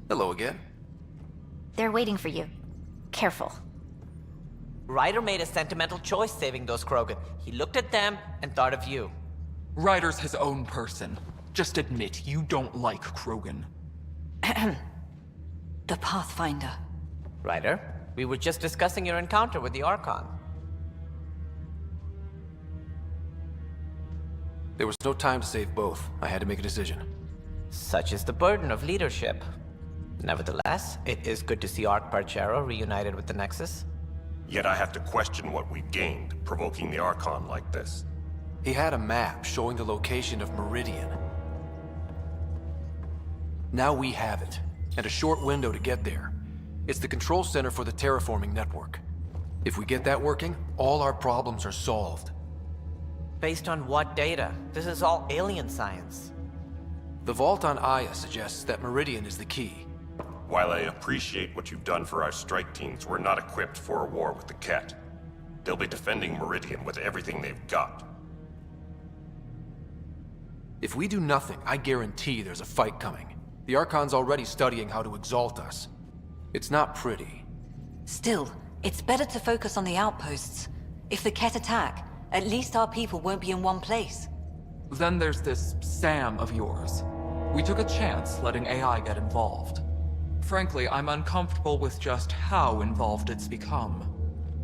Hello again. They're waiting for you. Careful. Ryder made a sentimental choice saving those Krogan. He looked at them and thought of you. Ryder's his own person. Just admit you don't like Krogan. The Pathfinder. Ryder, we were just discussing your encounter with the Archon. There was no time to save both. I had to make a decision. Such is the burden of leadership. Nevertheless, it is good to see Arch Parchero reunited with the Nexus. Yet I have to question what we gained, provoking the Archon like this. He had a map showing the location of Meridian. Now we have it, and a short window to get there. It's the control center for the terraforming network. If we get that working, all our problems are solved. Based on what data? This is all alien science. The vault on Aya suggests that Meridian is the key. While I appreciate what you've done for our strike teams, we're not equipped for a war with the Ket. They'll be defending Meridian with everything they've got. If we do nothing, I guarantee there's a fight coming. The Archon's already studying how to exalt us. It's not pretty. Still, it's better to focus on the outposts. If the Ket attack, at least our people won't be in one place. Then there's this Sam of yours. We took a chance letting AI get involved. Frankly, I'm uncomfortable with just how involved it's become.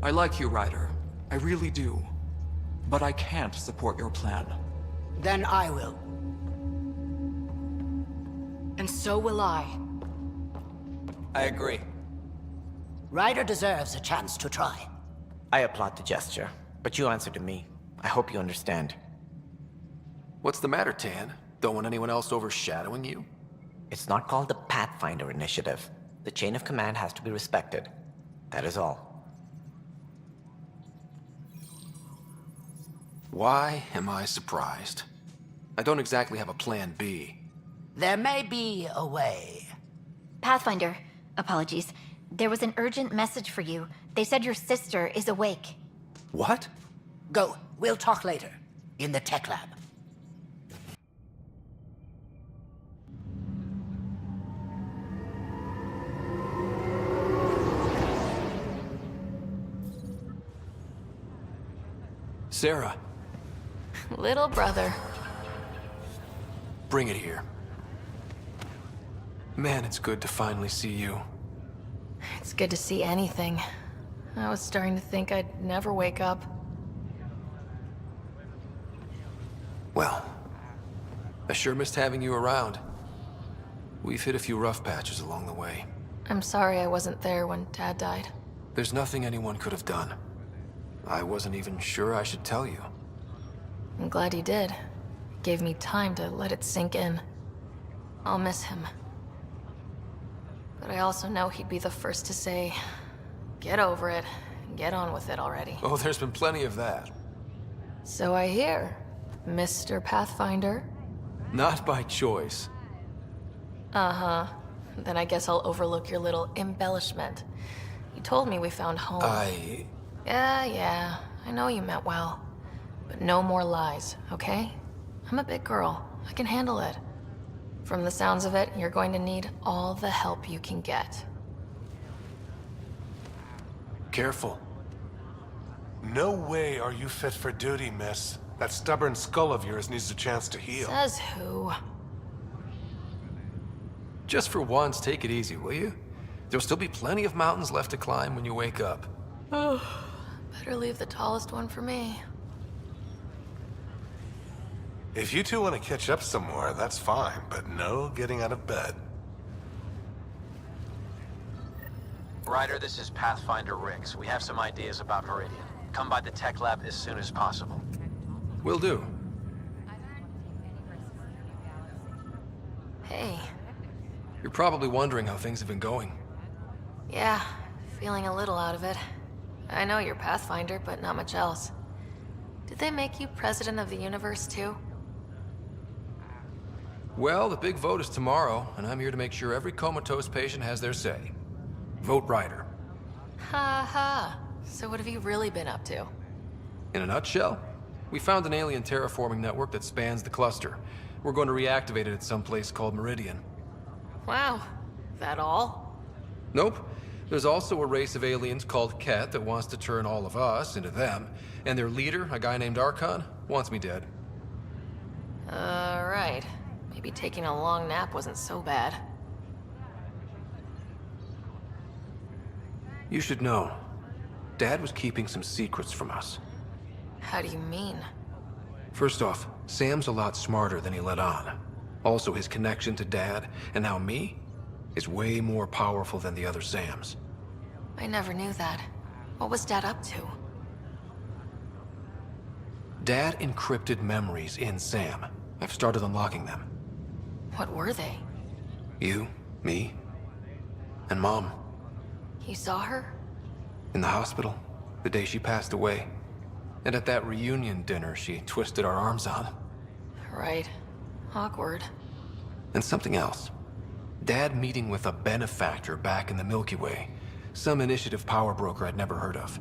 I like you, Ryder. I really do. But I can't support your plan. Then I will. And so will I. I agree. Ryder deserves a chance to try. I applaud the gesture, but you answer to me. I hope you understand. What's the matter, Tan? Don't want anyone else overshadowing you? It's not called the Pathfinder Initiative. The chain of command has to be respected. That is all. Why am I surprised? I don't exactly have a plan B. There may be a way. Pathfinder, apologies. There was an urgent message for you. They said your sister is awake. What? Go. We'll talk later. In the tech lab. Sara, Little brother. bring it here. Man, it's good to finally see you. It's good to see anything. I was starting to think I'd never wake up. Well, I sure missed having you around. We've hit a few rough patches along the way. I'm sorry I wasn't there when Dad died. There's nothing anyone could have done. I wasn't even sure I should tell you. I'm glad you did. It gave me time to let it sink in. I'll miss him. But I also know he'd be the first to say, get over it, and get on with it already. Oh, there's been plenty of that. So I hear, Mr. Pathfinder. Not by choice. Uh-huh. Then I guess I'll overlook your little embellishment. You told me we found home. Yeah, I know you meant well. But no more lies, okay? I'm a big girl. I can handle it. From the sounds of it, you're going to need all the help you can get. Careful. No way are you fit for duty, miss. That stubborn skull of yours needs a chance to heal. Says who? Just for once, take it easy, will you? There'll still be plenty of mountains left to climb when you wake up. Oh, better leave the tallest one for me. If you two want to catch up some more, that's fine, but no getting out of bed. Ryder, this is Pathfinder Riggs. We have some ideas about Meridian. Come by the tech lab as soon as possible. Will do. Hey. You're probably wondering how things have been going. Yeah, feeling a little out of it. I know you're Pathfinder, but not much else. Did they make you president of the universe, too? Well, the big vote is tomorrow, and I'm here to make sure every comatose patient has their say. Vote Ryder. Ha ha. So what have you really been up to? In a nutshell, we found an alien terraforming network that spans the cluster. We're going to reactivate it at some place called Meridian. Wow. That all? Nope. There's also a race of aliens called Ket that wants to turn all of us into them, and their leader, a guy named Archon, wants me dead. Right. Maybe taking a long nap wasn't so bad. You should know. Dad was keeping some secrets from us. How do you mean? First off, Sam's a lot smarter than he let on. Also, his connection to Dad, and now me, is way more powerful than the other Sams. I never knew that. What was Dad up to? Dad encrypted memories in Sam. I've started unlocking them. What were they? You, me, and Mom. You saw her? In the hospital, the day she passed away. And at that reunion dinner she twisted our arms on. Right. Awkward. And something else. Dad meeting with a benefactor back in the Milky Way. Some initiative power broker I'd never heard of.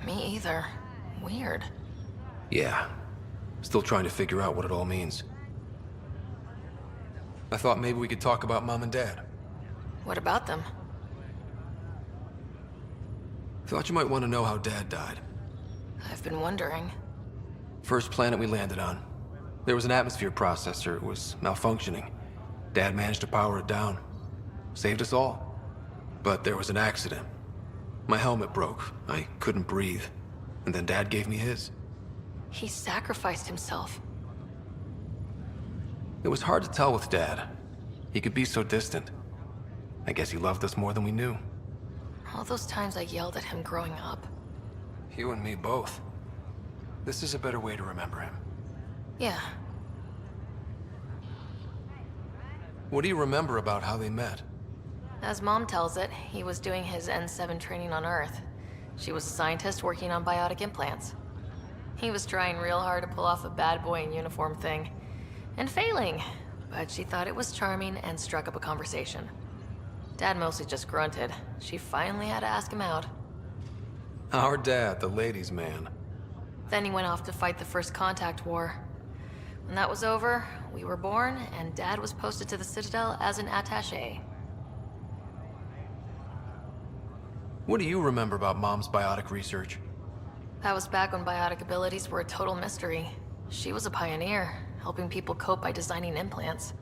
Me either. Weird. Yeah. Still trying to figure out what it all means. I thought maybe we could talk about Mom and Dad. What about them? Thought you might want to know how Dad died. I've been wondering. First planet we landed on. There was an atmosphere processor. It was malfunctioning. Dad managed to power it down. Saved us all. But there was an accident. My helmet broke. I couldn't breathe. And then Dad gave me his. He sacrificed himself. It was hard to tell with Dad. He could be so distant. I guess he loved us more than we knew. All those times I yelled at him growing up. You and me both. This is a better way to remember him. Yeah. What do you remember about how they met? As Mom tells it, he was doing his N7 training on Earth. She was a scientist working on biotic implants. He was trying real hard to pull off a bad boy in uniform thing. And failing. But she thought it was charming and struck up a conversation. Dad mostly just grunted. She finally had to ask him out. Our dad, the ladies' man. Then he went off to fight the First Contact War. When that was over, we were born, and Dad was posted to the Citadel as an attaché. What do you remember about Mom's biotic research? That was back when biotic abilities were a total mystery. She was a pioneer, helping people cope by designing implants.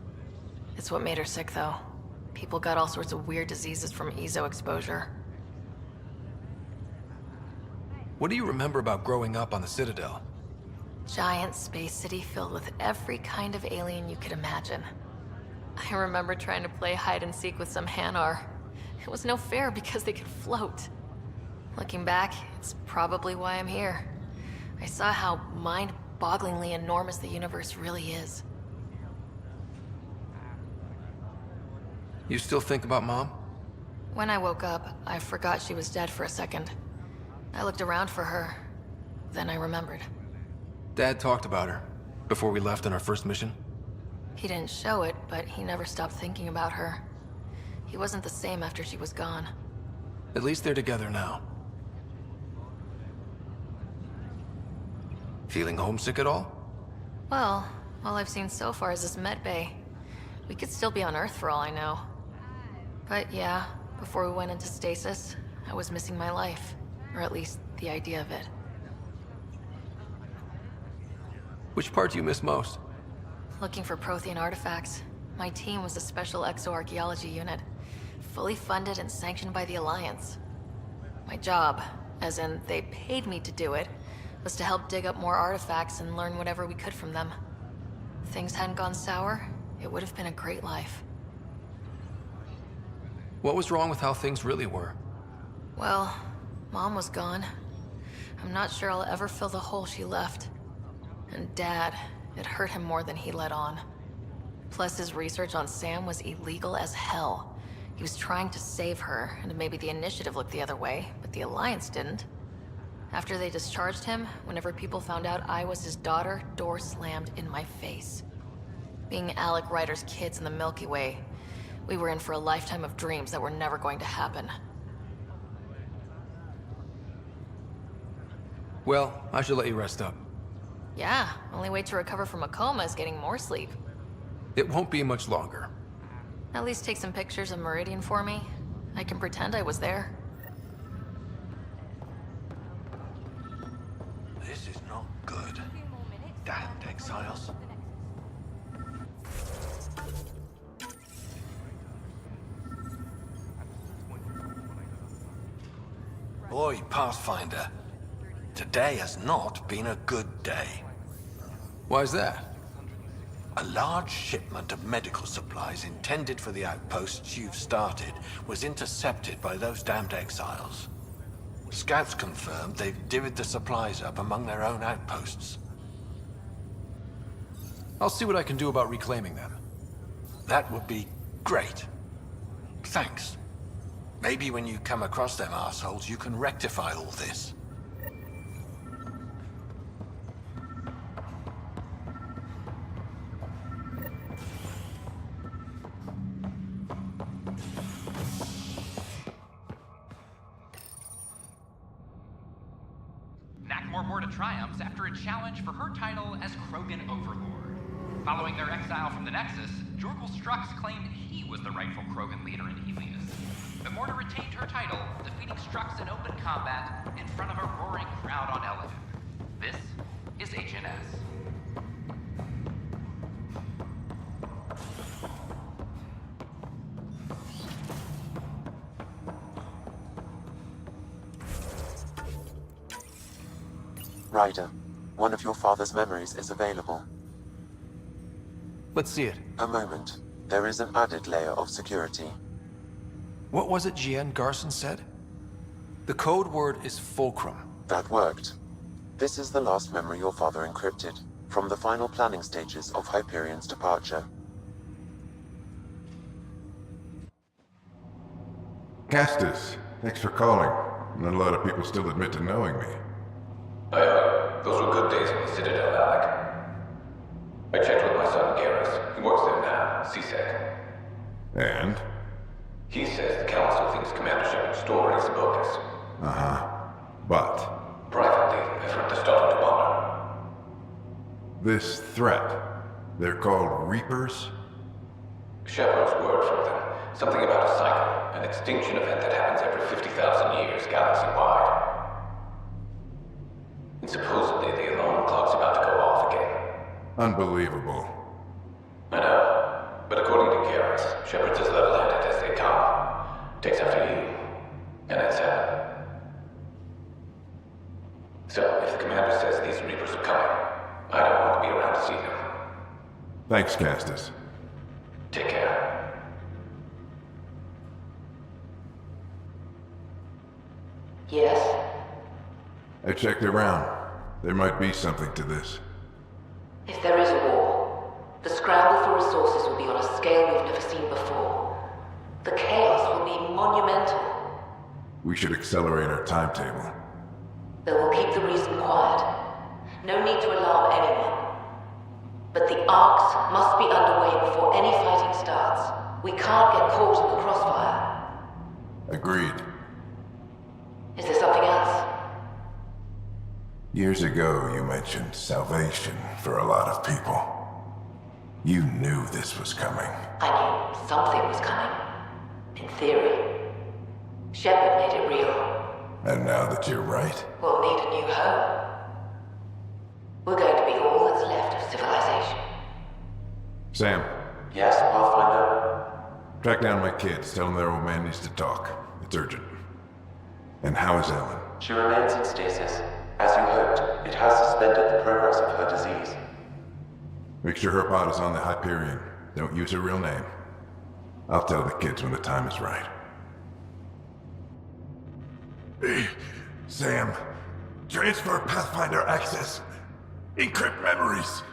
It's what made her sick, though. People got all sorts of weird diseases from EZO exposure. What do you remember about growing up on the Citadel? Giant space city filled with every kind of alien you could imagine. I remember trying to play hide and seek with some Hanar. It was no fair because they could float. Looking back, it's probably why I'm here. I saw how mind-bogglingly enormous the universe really is. You still think about Mom? When I woke up, I forgot she was dead for a second. I looked around for her, then I remembered. Dad talked about her before we left on our first mission. He didn't show it, but he never stopped thinking about her. He wasn't the same after she was gone. At least they're together now. Feeling homesick at all? Well, all I've seen so far is this med bay. We could still be on Earth for all I know. But yeah, before we went into stasis, I was missing my life. Or at least the idea of it. Which part do you miss most? Looking for Prothean artifacts. My team was a special exoarchaeology unit, fully funded and sanctioned by the Alliance. My job, as in they paid me to do it, was to help dig up more artifacts and learn whatever we could from them. If things hadn't gone sour, it would have been a great life. What was wrong with how things really were? Well, Mom was gone. I'm not sure I'll ever fill the hole she left. And Dad, it hurt him more than he let on. Plus, his research on Sam was illegal as hell. He was trying to save her, and maybe the Initiative looked the other way, but the Alliance didn't. After they discharged him, whenever people found out I was his daughter, doors slammed in my face. Being Alec Ryder's kids in the Milky Way, we were in for a lifetime of dreams that were never going to happen. Well, I should let you rest up. Yeah, only way to recover from a coma is getting more sleep. It won't be much longer. At least take some pictures of Meridian for me. I can pretend I was there. This is not good. Damned exiles. Boy, Pathfinder. Today has not been a good day. Why's that? A large shipment of medical supplies intended for the outposts you've started was intercepted by those damned exiles. Scouts confirmed they've divvied the supplies up among their own outposts. I'll see what I can do about reclaiming them. That would be great. Thanks. Maybe when you come across them assholes, you can rectify all this. Triumphs after a challenge for her title as Krogan Overlord. Following their exile from the Nexus, Jorgal Strux claimed he was the rightful Krogan leader in Helios. But Morta retained her title, defeating Strux in open combat in front of a roaring crowd on Elegant. This is HNS. Ryder, one of your father's memories is available. Let's see it. A moment. There is an added layer of security. What was it Jien Garson said? The code word is fulcrum. That worked. This is the last memory your father encrypted, from the final planning stages of Hyperion's departure. Castus, thanks for calling. Not a lot of people still admit to knowing me. Those were good days in the Citadel, Alec. I checked with my son Garrus. He works there now, CSEC. And? He says the Council thinks Commander Shepard's story is bogus. Uh-huh. But? Privately, I've heard they're starting to wonder. This threat, they're called Reapers? Shepard's word for them. Something about a cycle, an extinction event that happens every 50,000 years, galaxy-wide. And supposedly the alarm clock's about to go off again. Unbelievable. I know. But according to Garrus, Shepard's as level-headed as they come. Takes after you. And it's sad. So, if the commander says these Reapers are coming, I don't want to be around to see them. Thanks, Castus. Take care. Yes? I checked around. There might be something to this. If there is a war, the scramble for resources will be on a scale we've never seen before. The chaos will be monumental. We should accelerate our timetable. Then we'll keep the reason quiet. No need to alarm anyone. But the arcs must be underway before any fighting starts. We can't get caught in the crossfire. Agreed. Is there something else? Years ago, you mentioned salvation for a lot of people. You knew this was coming. I knew something was coming. In theory. Shepard made it real. And now that you're right? We'll need a new home. We're going to be all that's left of civilization. Sam. Yes, Pathfinder? Track down my kids. Tell them their old man needs to talk. It's urgent. And how is Ellen? She remains in stasis. As you hoped, it has suspended the progress of her disease. Make sure her pod is on the Hyperion. Don't use her real name. I'll tell the kids when the time is right. Hey, Sam. Transfer Pathfinder access. Encrypt memories.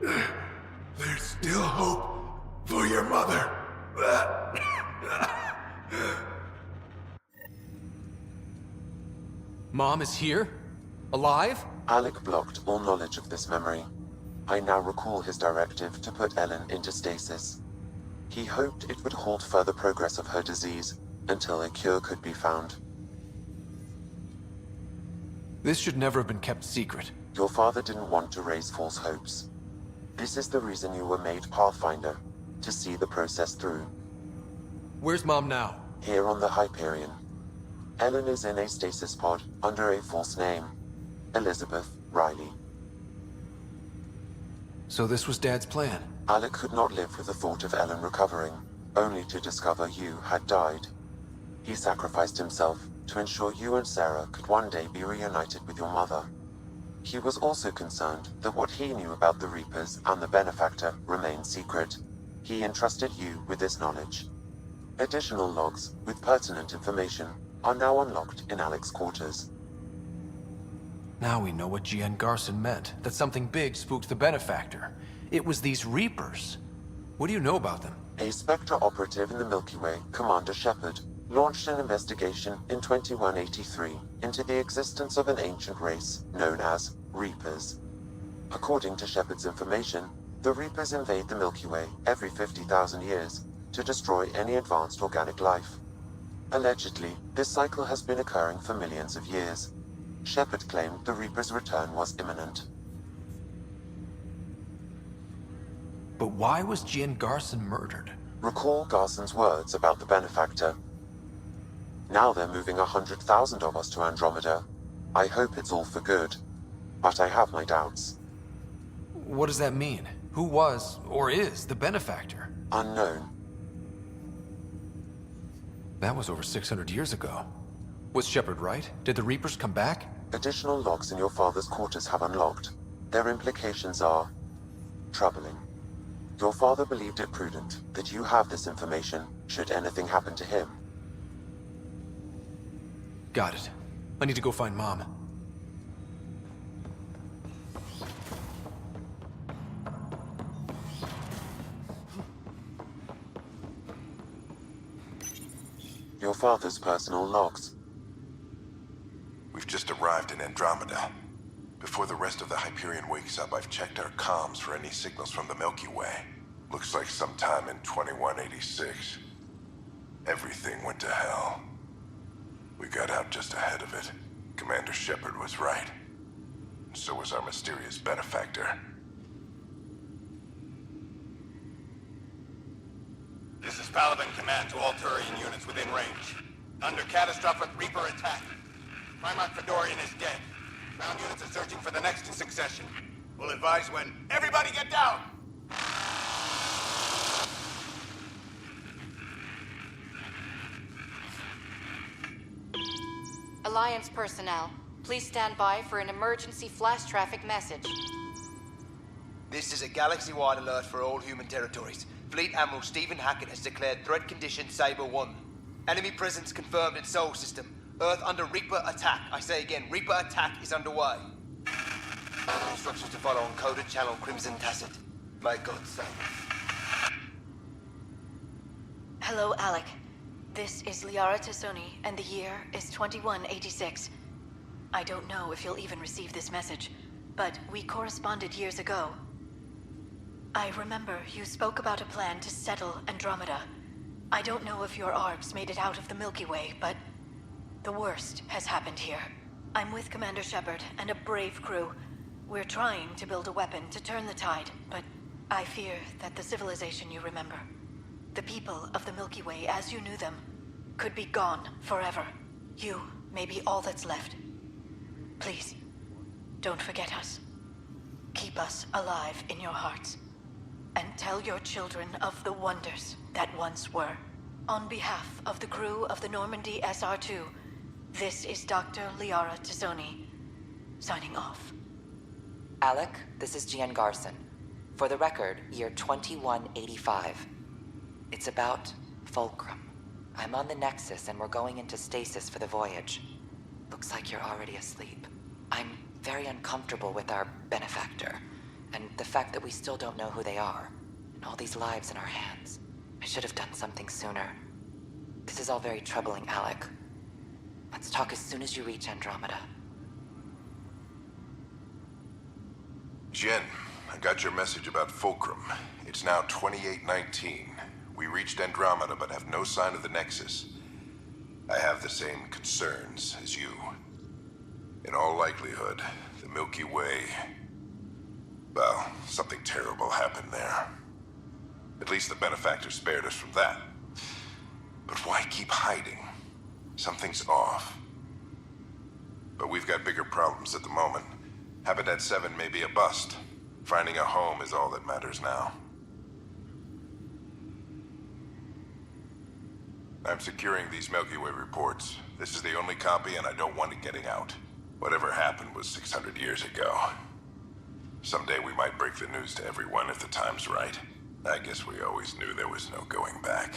There's still hope for your mother. Mom is here? Alive? Alec blocked all knowledge of this memory. I now recall his directive to put Ellen into stasis. He hoped it would halt further progress of her disease until a cure could be found. This should never have been kept secret. Your father didn't want to raise false hopes. This is the reason you were made Pathfinder, to see the process through. Where's Mom now? Here on the Hyperion. Ellen is in a stasis pod under a false name. Elizabeth Riley. So this was Dad's plan? Alec could not live with the thought of Ellen recovering, only to discover you had died. He sacrificed himself to ensure you and Sara could one day be reunited with your mother. He was also concerned that what he knew about the Reapers and the Benefactor remained secret. He entrusted you with this knowledge. Additional logs with pertinent information are now unlocked in Alec's quarters. Now we know what G.N. Garson meant, that something big spooked the Benefactor. It was these Reapers. What do you know about them? A Spectre operative in the Milky Way, Commander Shepard, launched an investigation in 2183 into the existence of an ancient race known as Reapers. According to Shepard's information, the Reapers invade the Milky Way every 50,000 years to destroy any advanced organic life. Allegedly, this cycle has been occurring for millions of years. Shepard claimed the Reaper's return was imminent. But why was G.N. Garson murdered? Recall Garson's words about the Benefactor. Now they're moving 100,000 of us to Andromeda. I hope it's all for good, but I have my doubts. What does that mean? Who was, or is, the Benefactor? Unknown. That was over 600 years ago. Was Shepard right? Did the Reapers come back? Additional logs in your father's quarters have unlocked. Their implications are troubling. Your father believed it prudent that you have this information should anything happen to him. Got it. I need to go find Mom. Your father's personal logs. We've just arrived in Andromeda. Before the rest of the Hyperion wakes up, I've checked our comms for any signals from the Milky Way. Looks like sometime in 2186. Everything went to hell. We got out just ahead of it. Commander Shepard was right. And so was our mysterious Benefactor. This is Paladin Command to all Turian units within range. Under catastrophic Reaper attack. Primarch Fedorian is dead. Ground units are searching for the next in succession. We'll advise when. Everybody get down! Alliance personnel, please stand by for an emergency flash traffic message. This is a galaxy-wide alert for all human territories. Fleet Admiral Stephen Hackett has declared threat condition Saber 1. Enemy presence confirmed in Sol System. Earth under Reaper attack. I say again, Reaper attack is underway. Instructions to follow on coded channel Crimson Tacit. May God save us. Hello, Alec. This is Liara Tassoni, and the year is 2186. I don't know if you'll even receive this message, but we corresponded years ago. I remember you spoke about a plan to settle Andromeda. I don't know if your arcs made it out of the Milky Way, but the worst has happened here. I'm with Commander Shepard and a brave crew. We're trying to build a weapon to turn the tide, but I fear that the civilization you remember, the people of the Milky Way as you knew them, could be gone forever. You may be all that's left. Please, don't forget us. Keep us alive in your hearts. And tell your children of the wonders that once were. On behalf of the crew of the Normandy SR2, this is Dr. Liara Tassoni, signing off. Alec, this is G.N. Garson. For the record, year 2185. It's about Fulcrum. I'm on the Nexus and we're going into stasis for the voyage. Looks like you're already asleep. I'm very uncomfortable with our Benefactor, and the fact that we still don't know who they are, and all these lives in our hands. I should have done something sooner. This is all very troubling, Alec. Let's talk as soon as you reach Andromeda. Jen, I got your message about Fulcrum. It's now 2819. We reached Andromeda but have no sign of the Nexus. I have the same concerns as you. In all likelihood, the Milky Way Well, something terrible happened there. At least the benefactor spared us from that. But why keep hiding? Something's off. But we've got bigger problems at the moment. Habitat 7 may be a bust. Finding a home is all that matters now. I'm securing these Milky Way reports. This is the only copy, and I don't want it getting out. Whatever happened was 600 years ago. Someday we might break the news to everyone if the time's right. I guess we always knew there was no going back.